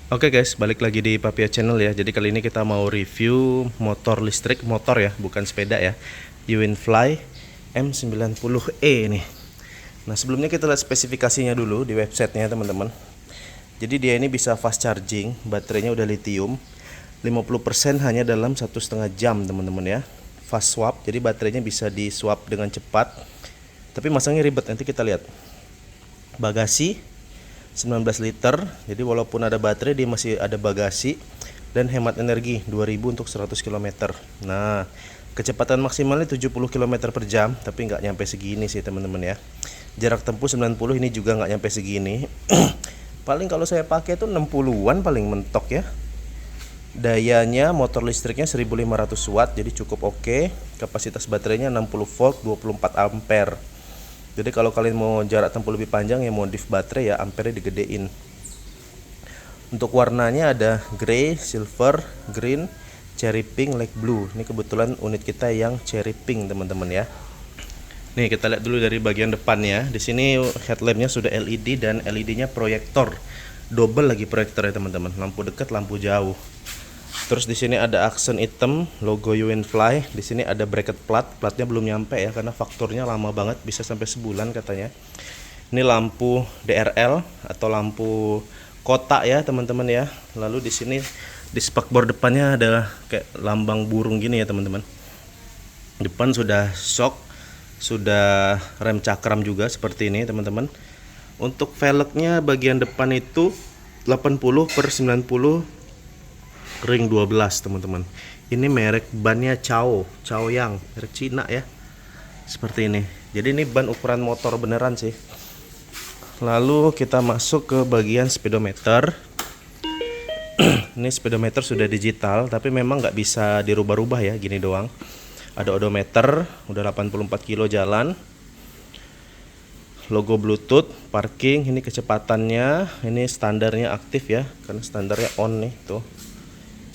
Oke guys, balik lagi di Papia Channel ya. Jadi kali ini kita mau review motor listrik, motor ya, bukan sepeda ya. Uinfly M90E nih. Nah, sebelumnya kita lihat spesifikasinya dulu di websitenya teman-teman. Jadi dia ini bisa fast charging, baterainya udah lithium. 50% hanya dalam 1,5 jam teman-teman ya. Fast swap, jadi baterainya bisa di swap dengan cepat. Tapi masangnya ribet, nanti kita lihat. Bagasi 19 liter, jadi walaupun ada baterai dia masih ada bagasi, dan hemat energi 2000 untuk 100 km. Nah, kecepatan maksimalnya 70 km per jam, tapi nggak nyampe segini sih teman-teman ya. Jarak tempuh 90, ini juga nggak nyampe segini. Paling kalau saya pakai tuh 60-an paling mentok ya. Dayanya motor listriknya 1500 watt, jadi cukup oke. Kapasitas baterainya 60 volt 24 ampere. Jadi kalau kalian mau jarak tempuh lebih panjang ya modif baterai ya, ampere digedein. Untuk warnanya ada grey, silver, green, cherry pink, light blue. Ini kebetulan unit kita yang cherry pink teman-teman ya. Nih kita lihat dulu dari bagian depannya. Di sini headlampnya sudah LED dan LED-nya proyektor. Double lagi proyektor ya teman-teman. Lampu dekat, lampu jauh. Terus di sini ada aksen hitam, logo Uinfly. Di sini ada bracket plat, platnya belum nyampe ya karena fakturnya lama banget, bisa sampai sebulan katanya. Ini lampu DRL atau lampu kotak ya teman-teman ya. Lalu di sini di spakbor depannya ada kayak lambang burung gini ya teman-teman. Depan sudah shock, sudah rem cakram juga seperti ini teman-teman. Untuk velgnya bagian depan itu 80/90 ring 12 teman-teman. Ini merek bannya Chaoyang, merek Cina ya. Seperti ini. Jadi ini ban ukuran motor beneran sih. Lalu kita masuk ke bagian speedometer. Ini speedometer sudah digital, tapi memang nggak bisa dirubah-rubah ya, gini doang. Ada odometer, udah 84 kilo jalan. Logo Bluetooth, parking, ini kecepatannya, ini standarnya aktif ya, karena standarnya on nih tuh.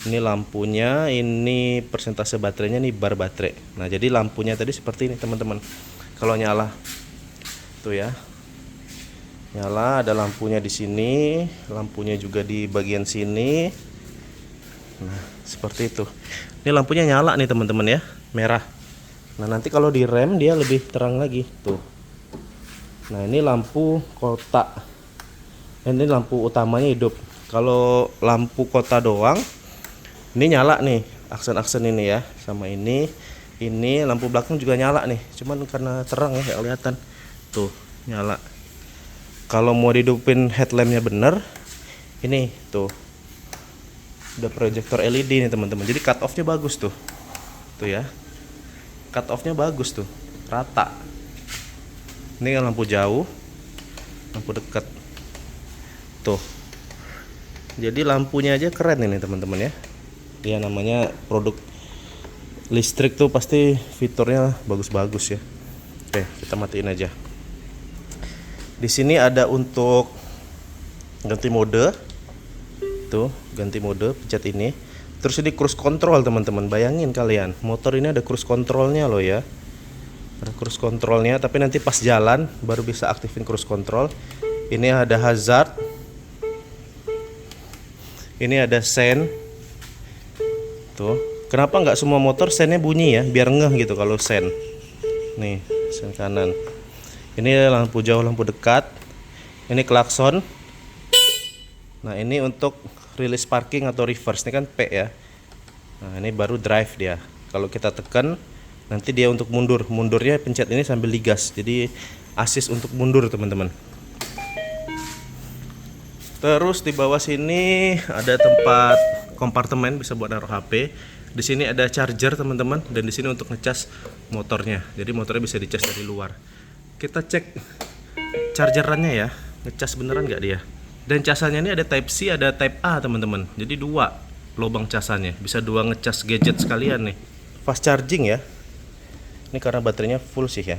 Ini lampunya, ini persentase baterainya nih bar baterai. Nah, jadi lampunya tadi seperti ini teman-teman. Kalau nyala, tuh ya, nyala. Ada lampunya di sini, lampunya juga di bagian sini. Nah, seperti itu. Ini lampunya nyala nih teman-teman ya, merah. Nah, nanti kalau di rem dia lebih terang lagi, tuh. Nah, ini lampu kotak. Ini lampu utamanya hidup. Kalau lampu kota doang, ini nyala nih, aksen-aksen ini ya, sama ini lampu belakang juga nyala nih, cuman karena terang ya kelihatan, tuh nyala. Kalau mau dihidupin headlampnya bener, ini tuh udah proyektor LED nih teman-teman. Jadi cut off-nya bagus tuh ya, cut off-nya bagus tuh, rata. Ini kan lampu jauh, lampu dekat, tuh. Jadi lampunya aja keren ini teman-teman ya. Ya namanya produk listrik tuh pasti fiturnya bagus-bagus ya. Oke, kita matiin aja. Di sini ada untuk ganti mode. Tuh, ganti mode, pencet ini. Terus ini cruise control teman-teman. Bayangin kalian, motor ini ada cruise controlnya loh ya. Ada cruise controlnya, tapi nanti pas jalan baru bisa aktifin cruise control. Ini ada hazard. Ini ada sen. Tuh. Kenapa nggak semua motor sennya bunyi ya, biar ngeh gitu kalau sen. Nih, sen kanan. Ini lampu jauh, lampu dekat. Ini klakson. Nah, ini untuk release parking atau reverse. Ini kan P ya. Nah, ini baru drive dia. Kalau kita tekan, nanti dia untuk mundur. Mundurnya pencet ini sambil digas. Jadi assist untuk mundur teman-teman. Terus di bawah sini ada tempat kompartemen, bisa buat naruh HP. Di sini ada charger teman-teman, dan di sini untuk ngecas motornya. Jadi motornya bisa dicas dari luar. Kita cek chargerannya ya, ngecas beneran nggak dia. Dan casannya ini ada Type C, ada Type A teman-teman. Jadi dua lubang casannya, bisa dua ngecas gadget sekalian nih. Fast charging ya. Ini karena baterainya full sih ya.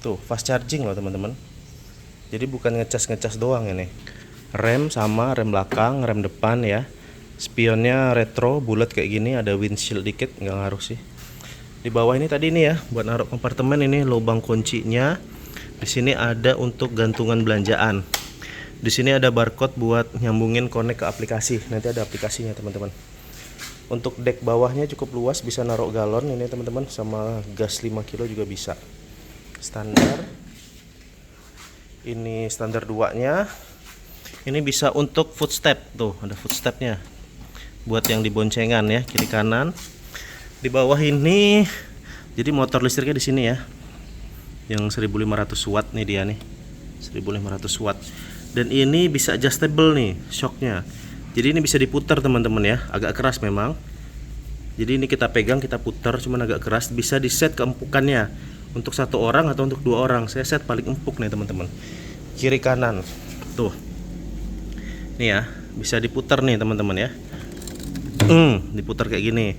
Tuh fast charging loh teman-teman. Jadi bukan ngecas doang ini. Rem sama rem belakang, rem depan ya. Spionnya retro, bulat kayak gini, ada windshield dikit, nggak ngaruh sih. Di bawah ini tadi ini ya, buat naruh kompartemen, ini lubang kuncinya. Di sini ada untuk gantungan belanjaan. Di sini ada barcode buat nyambungin connect ke aplikasi. Nanti ada aplikasinya teman-teman. Untuk deck bawahnya cukup luas, bisa naruh galon ini teman-teman, sama gas 5 kilo juga bisa. Standar. Ini standar 2-nya. Ini bisa untuk footstep, tuh ada footstepnya buat yang diboncengan ya, kiri kanan. Di bawah ini jadi motor listriknya di sini ya, yang 1500 watt nih dia nih, 1500 watt. Dan ini bisa adjustable nih shocknya, jadi ini bisa diputar teman-teman ya, agak keras memang. Jadi ini kita pegang, kita putar, cuman agak keras. Bisa di set keempukannya untuk 1 orang atau untuk 2 orang. Saya set paling empuk nih teman-teman, kiri kanan tuh. Nih ya, bisa diputar nih teman-teman ya. Diputar kayak gini.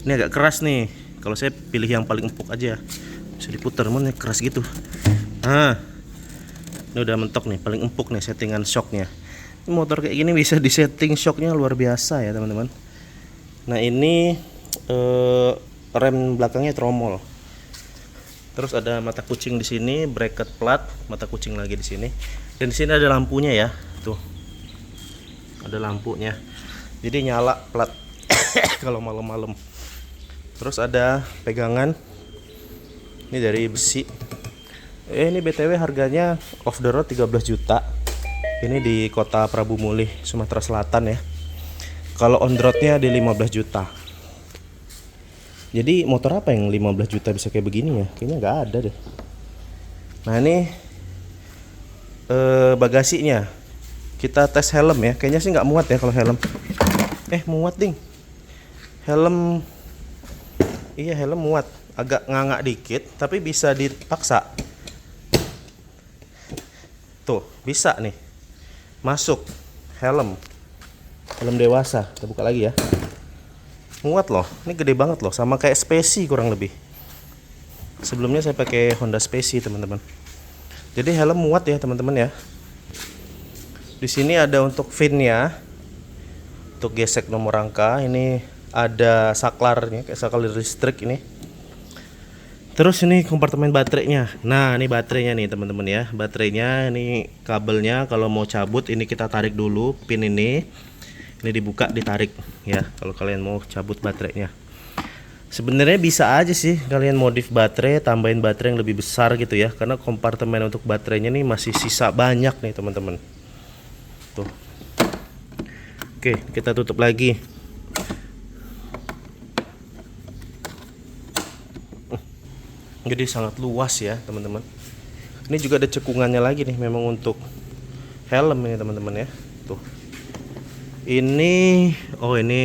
Ini agak keras nih. Kalau saya pilih yang paling empuk aja. Bisa diputar, mana keras gitu. Nah, ini udah mentok nih, paling empuk nih settingan shocknya. Ini motor kayak gini bisa disetting shocknya luar biasa ya teman-teman. Nah ini rem belakangnya tromol. Terus ada mata kucing di sini, bracket plat, mata kucing lagi di sini. Dan di sini ada lampunya ya, tuh. Ada lampunya, jadi nyala plat kalau malam-malam. Terus ada pegangan ini dari besi. Ini BTW harganya off the road 13 juta. Ini di kota Prabu Mulih, Sumatera Selatan ya. Kalau on the roadnya di 15 juta. Jadi motor apa yang 15 juta bisa kayak begini ya? Kayaknya nggak ada deh. Nah ini bagasinya. Kita tes helm ya, kayaknya sih nggak muat ya kalau helm. Muat ding. Helm, iya helm muat, agak ngangak dikit, tapi bisa dipaksa. Tuh, bisa nih, masuk helm dewasa. Kita buka lagi ya. Muat loh, ini gede banget loh, sama kayak Spacey kurang lebih. Sebelumnya saya pakai Honda Spacey teman-teman. Jadi helm muat ya teman-teman ya. Di sini ada untuk finnya, untuk gesek nomor rangka. Ini ada saklarnya, kayak saklar listrik ini. Terus ini kompartemen baterainya. Nah ini baterainya nih teman-teman ya. Baterainya ini kabelnya, kalau mau cabut ini kita tarik dulu pin ini dibuka, ditarik ya. Kalau kalian mau cabut baterainya, sebenarnya bisa aja sih kalian modif baterai, tambahin baterai yang lebih besar gitu ya. Karena kompartemen untuk baterainya nih masih sisa banyak nih teman-teman. Tuh. Oke, kita tutup lagi. Jadi sangat luas ya teman-teman. Ini juga ada cekungannya lagi nih, memang untuk helm ini teman-teman ya. Tuh. Ini ini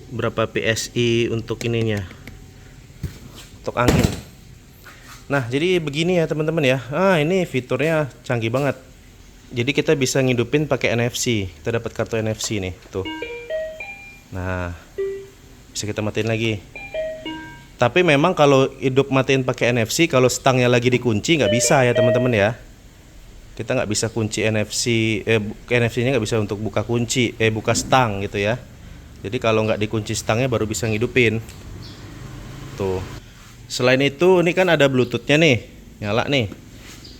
berapa PSI untuk ininya, untuk angin. Nah jadi begini ya teman-teman ya. Ini fiturnya canggih banget. Jadi kita bisa ngidupin pakai NFC. Kita dapat kartu NFC nih, tuh. Nah, bisa kita matiin lagi. Tapi memang kalau hidup matiin pakai NFC, kalau stangnya lagi dikunci nggak bisa ya teman-teman ya. Kita nggak bisa kunci NFC, NFC-nya nggak bisa untuk buka kunci, buka stang gitu ya. Jadi kalau nggak dikunci stangnya baru bisa ngidupin. Tuh. Selain itu, ini kan ada Bluetooth-nya nih, nyala nih.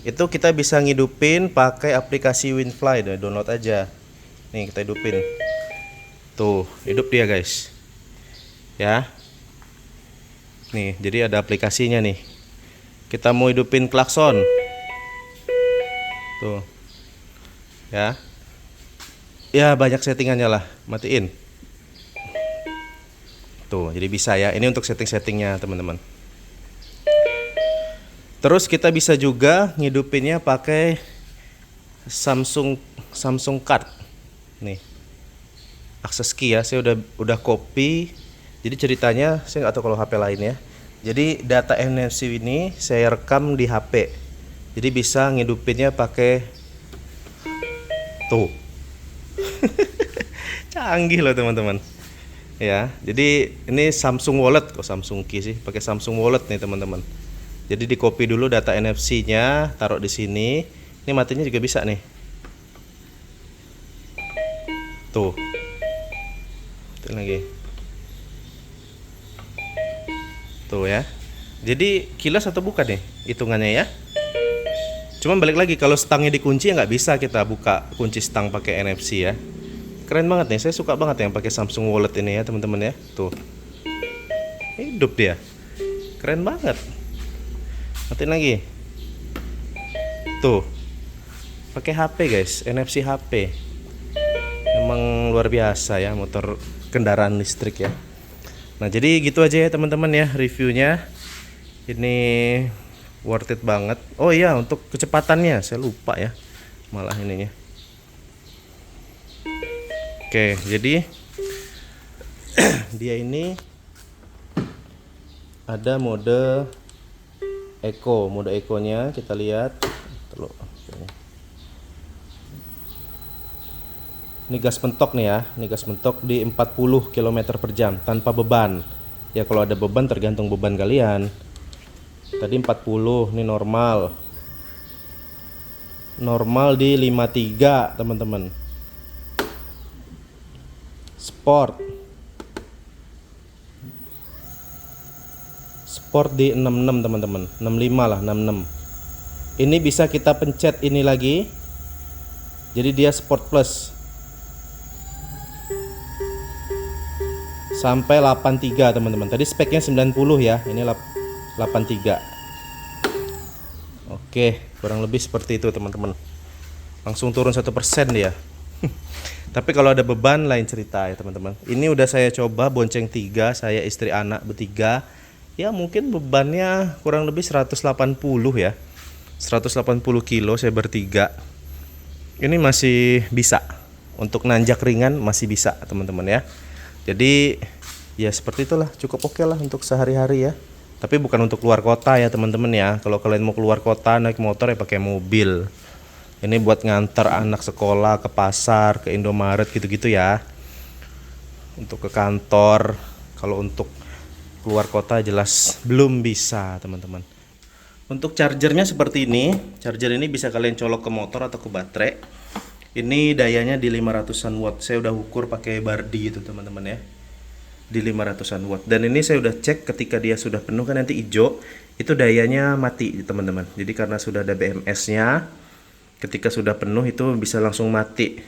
Itu kita bisa ngidupin pakai aplikasi Winfly, download aja. Nih kita hidupin. Tuh, hidup dia guys. Ya. Nih, jadi ada aplikasinya nih. Kita mau hidupin klakson. Tuh. Ya. Ya banyak settingannya lah, matiin. Tuh, jadi bisa ya. Ini untuk setting-settingnya teman-teman. Terus kita bisa juga ngidupinnya pakai Samsung Card. Nih. Akses key ya, saya udah copy. Jadi ceritanya saya nggak tahu kalau HP lain ya. Jadi data NFC ini saya rekam di HP. Jadi bisa ngidupinnya pakai tuh. Canggih loh teman-teman. Ya, jadi ini Samsung Wallet, kok Samsung Key sih, pakai Samsung Wallet nih teman-teman. Jadi di copy dulu data NFC-nya, taruh di sini. Ini matinya juga bisa nih. Tuh. Itu lagi. Tuh ya. Jadi kilas atau bukan nih hitungannya ya. Cuman balik lagi, kalau stangnya dikunci ya nggak bisa kita buka kunci stang pakai NFC ya. Keren banget nih, saya suka banget yang pakai Samsung Wallet ini ya teman-teman ya. Tuh, hidup dia, keren banget. Matiin lagi. Tuh, pakai HP guys, NFC HP. Emang luar biasa ya motor kendaraan listrik ya. Nah jadi gitu aja ya teman-teman ya reviewnya. Ini worth it banget. Oh iya, untuk kecepatannya saya lupa ya malah ininya. Oke, jadi dia ini ada mode eco. Mode eco-nya kita lihat. Ini gas mentok nih ya. Ini gas mentok di 40 km per jam tanpa beban. Ya kalau ada beban tergantung beban kalian. Tadi 40, ini normal. Normal di 53, teman-teman. Sport. Sport di 66, teman-teman. 65 lah, 66. Ini bisa kita pencet ini lagi. Jadi dia Sport Plus. Sampai 83, teman-teman. Tadi speknya 90 ya. Ini 83. Oke, kurang lebih seperti itu teman-teman. Langsung turun 1% dia. Tapi kalau ada beban lain cerita ya teman-teman. Ini udah saya coba bonceng 3, saya istri anak bertiga. Ya mungkin bebannya kurang lebih 180 ya. 180 kilo saya bertiga. Ini masih bisa. Untuk nanjak ringan masih bisa teman-teman ya. Jadi ya seperti itulah, cukup oke lah untuk sehari-hari ya. Tapi bukan untuk keluar kota ya teman-teman ya. Kalau kalian mau keluar kota naik motor ya pakai mobil. Ini buat ngantar anak sekolah ke pasar, ke Indomaret gitu-gitu ya. Untuk ke kantor. Kalau untuk keluar kota jelas belum bisa teman-teman. Untuk chargernya seperti ini. Charger ini bisa kalian colok ke motor atau ke baterai. Ini dayanya di 500-an watt. Saya udah ukur pakai Bardi itu teman-teman ya. Di 500-an watt. Dan ini saya udah cek ketika dia sudah penuh kan nanti hijau, itu dayanya mati teman-teman. Jadi karena sudah ada BMS-nya, ketika sudah penuh itu bisa langsung mati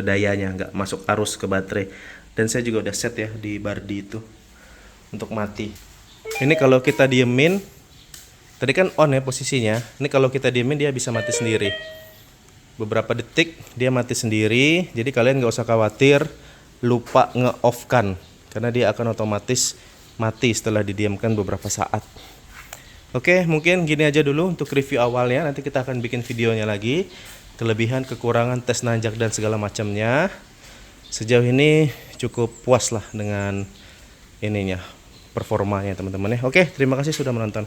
dayanya, nggak masuk arus ke baterai. Dan saya juga udah set ya di Bardi itu untuk mati. Ini kalau kita diemin, tadi kan on ya posisinya. Ini kalau kita diemin dia bisa mati sendiri. Beberapa detik dia mati sendiri. Jadi kalian nggak usah khawatir lupa nge-off kan, karena dia akan otomatis mati setelah didiamkan beberapa saat. Oke, mungkin gini aja dulu untuk review awalnya. Nanti kita akan bikin videonya lagi, kelebihan, kekurangan, tes nanjak dan segala macamnya. Sejauh ini cukup puas lah dengan ininya, performanya teman-teman ya. Oke, terima kasih sudah menonton.